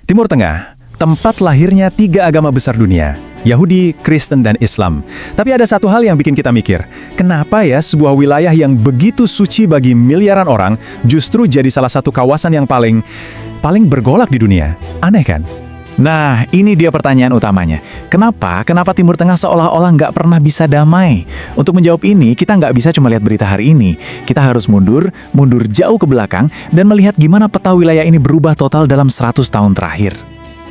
Timur Tengah, tempat lahirnya 3 agama besar dunia, Yahudi, Kristen, dan Islam. Tapi ada satu hal yang bikin kita mikir, kenapa ya sebuah wilayah yang begitu suci bagi miliaran orang justru jadi salah satu kawasan yang paling bergolak di dunia? Aneh kan? Nah, ini dia pertanyaan utamanya. Kenapa Timur Tengah seolah-olah nggak pernah bisa damai? Untuk menjawab ini, kita nggak bisa cuma lihat berita hari ini. Kita harus mundur jauh ke belakang, dan melihat gimana peta wilayah ini berubah total dalam 100 tahun terakhir.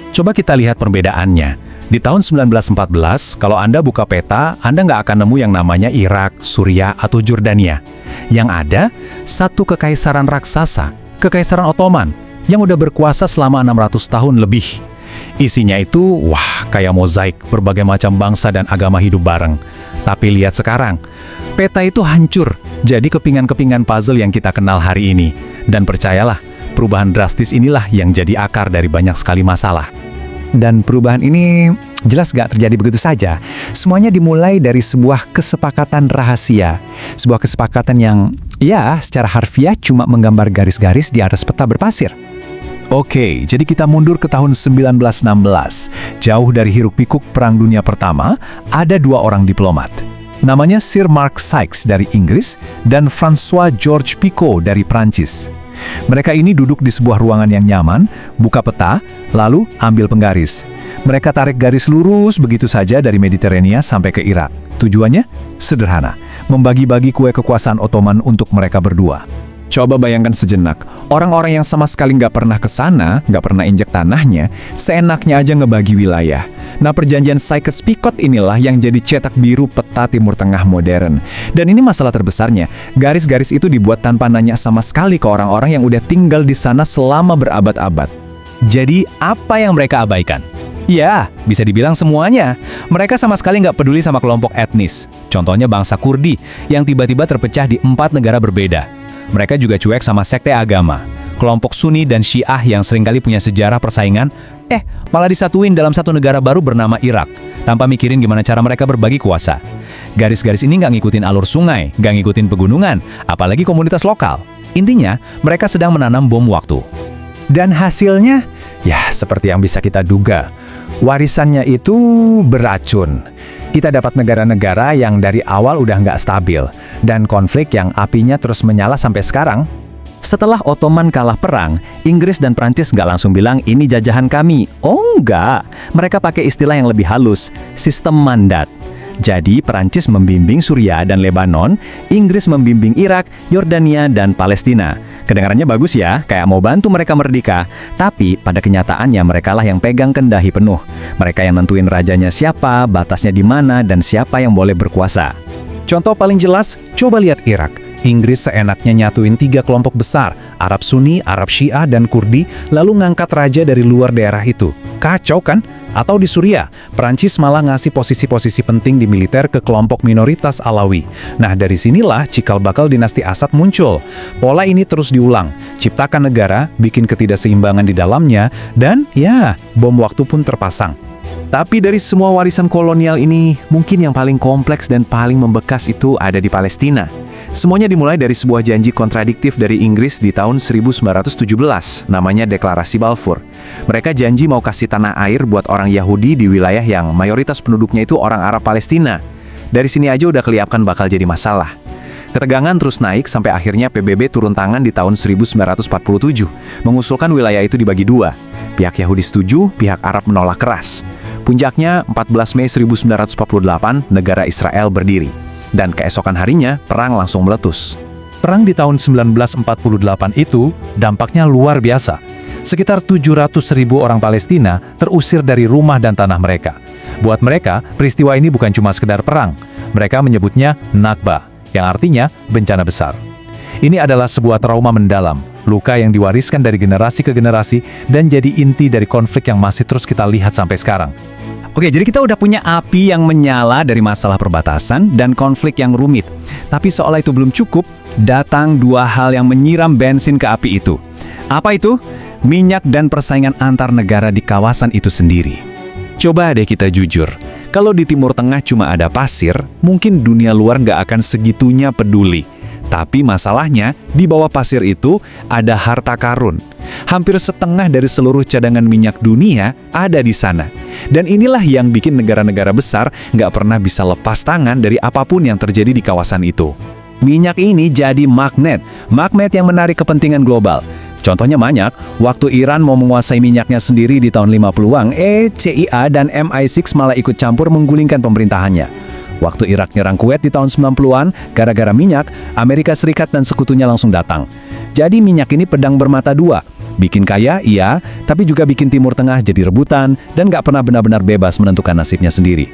Coba kita lihat perbedaannya. Di tahun 1914, kalau Anda buka peta, Anda nggak akan nemu yang namanya Irak, Suriah, atau Jordania. Yang ada, satu kekaisaran raksasa, Kekaisaran Ottoman, yang udah berkuasa selama 600 tahun lebih. Isinya itu, wah, kayak mozaik, berbagai macam bangsa dan agama hidup bareng. Tapi lihat sekarang, peta itu hancur, jadi kepingan-kepingan puzzle yang kita kenal hari ini. Dan percayalah, perubahan drastis inilah yang jadi akar dari banyak sekali masalah. Dan perubahan ini jelas gak terjadi begitu saja. Semuanya dimulai dari sebuah kesepakatan rahasia. Sebuah kesepakatan yang, ya, secara harfiah cuma menggambar garis-garis di atas peta berpasir. Oke, jadi kita mundur ke tahun 1916. Jauh dari hiruk-pikuk Perang Dunia Pertama, ada 2 orang diplomat. Namanya Sir Mark Sykes dari Inggris dan François Georges Picot dari Prancis. Mereka ini duduk di sebuah ruangan yang nyaman, buka peta, lalu ambil penggaris. Mereka tarik garis lurus begitu saja dari Mediterania sampai ke Irak. Tujuannya? Sederhana, membagi-bagi kue kekuasaan Ottoman untuk mereka berdua. Coba bayangkan sejenak, orang-orang yang sama sekali nggak pernah ke sana, nggak pernah injak tanahnya, seenaknya aja ngebagi wilayah. Nah, perjanjian Sykes-Picot inilah yang jadi cetak biru peta Timur Tengah modern. Dan ini masalah terbesarnya, garis-garis itu dibuat tanpa nanya sama sekali ke orang-orang yang udah tinggal di sana selama berabad-abad. Jadi, apa yang mereka abaikan? Ya, bisa dibilang semuanya. Mereka sama sekali nggak peduli sama kelompok etnis. Contohnya bangsa Kurdi, yang tiba-tiba terpecah di 4 negara berbeda. Mereka juga cuek sama sekte agama. Kelompok Sunni dan Syiah yang seringkali punya sejarah persaingan, malah disatuin dalam satu negara baru bernama Irak, tanpa mikirin gimana cara mereka berbagi kuasa. Garis-garis ini nggak ngikutin alur sungai, nggak ngikutin pegunungan, apalagi komunitas lokal. Intinya, mereka sedang menanam bom waktu. Dan hasilnya, ya seperti yang bisa kita duga. Warisannya itu beracun. Kita dapat negara-negara yang dari awal udah nggak stabil, dan konflik yang apinya terus menyala sampai sekarang. Setelah Ottoman kalah perang, Inggris dan Prancis nggak langsung bilang ini jajahan kami. Oh enggak, mereka pakai istilah yang lebih halus, sistem mandat. Jadi Prancis membimbing Suriah dan Lebanon, Inggris membimbing Irak, Yordania, dan Palestina. Kedengarannya bagus ya, kayak mau bantu mereka merdeka. Tapi pada kenyataannya merekalah yang pegang kendahi penuh. Mereka yang nentuin rajanya siapa, batasnya di mana, dan siapa yang boleh berkuasa. Contoh paling jelas, coba lihat Irak. Inggris seenaknya nyatuin 3 kelompok besar, Arab Sunni, Arab Syiah, dan Kurdi, lalu ngangkat raja dari luar daerah itu. Kacau kan? Atau di Suriah, Prancis malah ngasih posisi-posisi penting di militer ke kelompok minoritas Alawi. Nah, dari sinilah cikal bakal dinasti Asad muncul. Pola ini terus diulang, ciptakan negara, bikin ketidakseimbangan di dalamnya, dan ya, bom waktu pun terpasang. Tapi dari semua warisan kolonial ini, mungkin yang paling kompleks dan paling membekas itu ada di Palestina. Semuanya dimulai dari sebuah janji kontradiktif dari Inggris di tahun 1917, namanya Deklarasi Balfour. Mereka janji mau kasih tanah air buat orang Yahudi di wilayah yang mayoritas penduduknya itu orang Arab Palestina. Dari sini aja udah kelihatan bakal jadi masalah. Ketegangan terus naik sampai akhirnya PBB turun tangan di tahun 1947, mengusulkan wilayah itu dibagi 2. Pihak Yahudi setuju, pihak Arab menolak keras. Puncaknya 14 Mei 1948, negara Israel berdiri. Dan keesokan harinya, perang langsung meletus. Perang di tahun 1948 itu dampaknya luar biasa. Sekitar 700.000 orang Palestina terusir dari rumah dan tanah mereka. Buat mereka, peristiwa ini bukan cuma sekedar perang. Mereka menyebutnya Nakba, yang artinya bencana besar. Ini adalah sebuah trauma mendalam, luka yang diwariskan dari generasi ke generasi dan jadi inti dari konflik yang masih terus kita lihat sampai sekarang. Oke, jadi kita udah punya api yang menyala dari masalah perbatasan dan konflik yang rumit. Tapi seolah itu belum cukup, datang 2 hal yang menyiram bensin ke api itu. Apa itu? Minyak dan persaingan antar negara di kawasan itu sendiri. Coba deh kita jujur, Kalau di Timur Tengah cuma ada pasir, mungkin dunia luar nggak akan segitunya peduli. Tapi masalahnya, di bawah pasir itu ada harta karun. Hampir setengah dari seluruh cadangan minyak dunia ada di sana. Dan inilah yang bikin negara-negara besar nggak pernah bisa lepas tangan dari apapun yang terjadi di kawasan itu. Minyak ini jadi magnet yang menarik kepentingan global. Contohnya banyak, waktu Iran mau menguasai minyaknya sendiri di tahun 50-an, CIA dan MI6 malah ikut campur menggulingkan pemerintahannya. Waktu Irak nyerang Kuwait di tahun 90-an, gara-gara minyak, Amerika Serikat dan sekutunya langsung datang. Jadi minyak ini pedang bermata dua. Bikin kaya, iya, tapi juga bikin Timur Tengah jadi rebutan dan nggak pernah benar-benar bebas menentukan nasibnya sendiri.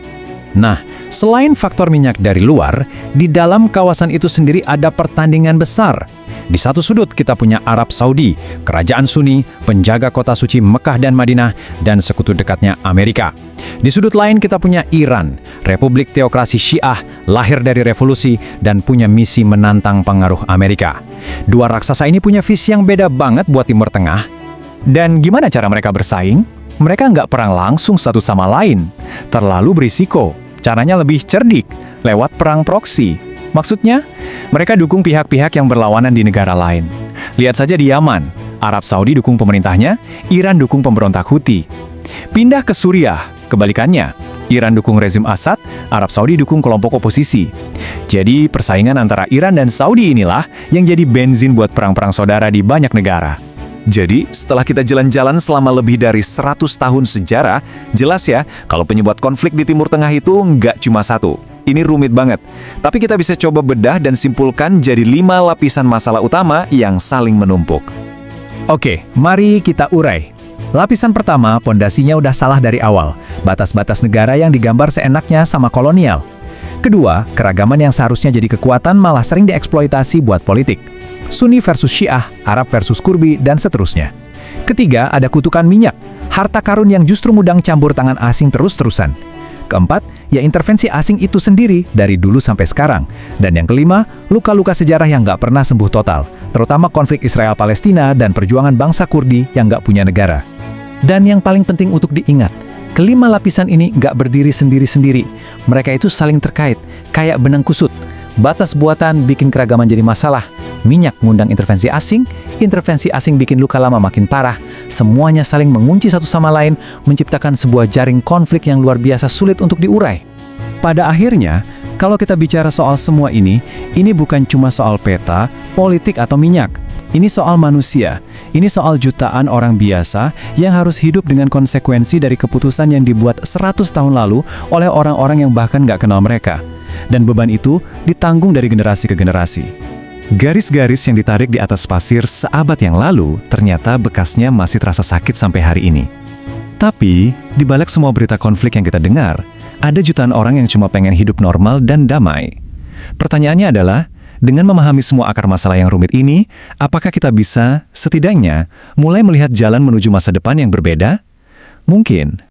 Nah, selain faktor minyak dari luar, di dalam kawasan itu sendiri ada pertandingan besar. Di satu sudut kita punya Arab Saudi, kerajaan Sunni, penjaga kota suci Mekah dan Madinah, dan sekutu dekatnya Amerika. Di sudut lain kita punya Iran, republik teokrasi Syiah, lahir dari revolusi, dan punya misi menantang pengaruh Amerika. Dua raksasa ini punya visi yang beda banget buat Timur Tengah. Dan gimana cara mereka bersaing? Mereka nggak perang langsung satu sama lain. Terlalu berisiko. Caranya lebih cerdik, lewat perang proksi. Maksudnya, mereka dukung pihak-pihak yang berlawanan di negara lain. Lihat saja di Yaman, Arab Saudi dukung pemerintahnya, Iran dukung pemberontak Houthi. Pindah ke Suriah, kebalikannya, Iran dukung rezim Assad, Arab Saudi dukung kelompok oposisi. Jadi, persaingan antara Iran dan Saudi inilah yang jadi bensin buat perang-perang saudara di banyak negara. Jadi, setelah kita jalan-jalan selama lebih dari 100 tahun sejarah, jelas ya, kalau penyebab konflik di Timur Tengah itu nggak cuma satu. Ini rumit banget. Tapi kita bisa coba bedah dan simpulkan jadi 5 lapisan masalah utama yang saling menumpuk. Oke, mari kita urai. Lapisan pertama, pondasinya udah salah dari awal. Batas-batas negara yang digambar seenaknya sama kolonial. Kedua, keragaman yang seharusnya jadi kekuatan malah sering dieksploitasi buat politik. Sunni versus Syiah, Arab versus Kurdi, dan seterusnya. Ketiga, ada kutukan minyak, harta karun yang justru mudang campur tangan asing terus-terusan. Keempat, ya intervensi asing itu sendiri dari dulu sampai sekarang. Dan yang kelima, luka-luka sejarah yang nggak pernah sembuh total, terutama konflik Israel-Palestina dan perjuangan bangsa Kurdi yang nggak punya negara. Dan yang paling penting untuk diingat, kelima lapisan ini nggak berdiri sendiri-sendiri. Mereka itu saling terkait, kayak benang kusut. Batas buatan bikin keragaman jadi masalah. Minyak ngundang intervensi asing bikin luka lama makin parah. Semuanya saling mengunci satu sama lain, menciptakan sebuah jaring konflik yang luar biasa sulit untuk diurai. Pada akhirnya, kalau kita bicara soal semua ini bukan cuma soal peta, politik atau minyak. Ini soal manusia. Ini soal jutaan orang biasa yang harus hidup dengan konsekuensi dari keputusan yang dibuat 100 tahun lalu oleh orang-orang yang bahkan nggak kenal mereka. Dan beban itu ditanggung dari generasi ke generasi. Garis-garis yang ditarik di atas pasir seabad yang lalu ternyata bekasnya masih terasa sakit sampai hari ini. Tapi, di balik semua berita konflik yang kita dengar, ada jutaan orang yang cuma pengen hidup normal dan damai. Pertanyaannya adalah, dengan memahami semua akar masalah yang rumit ini, apakah kita bisa, setidaknya, mulai melihat jalan menuju masa depan yang berbeda? Mungkin,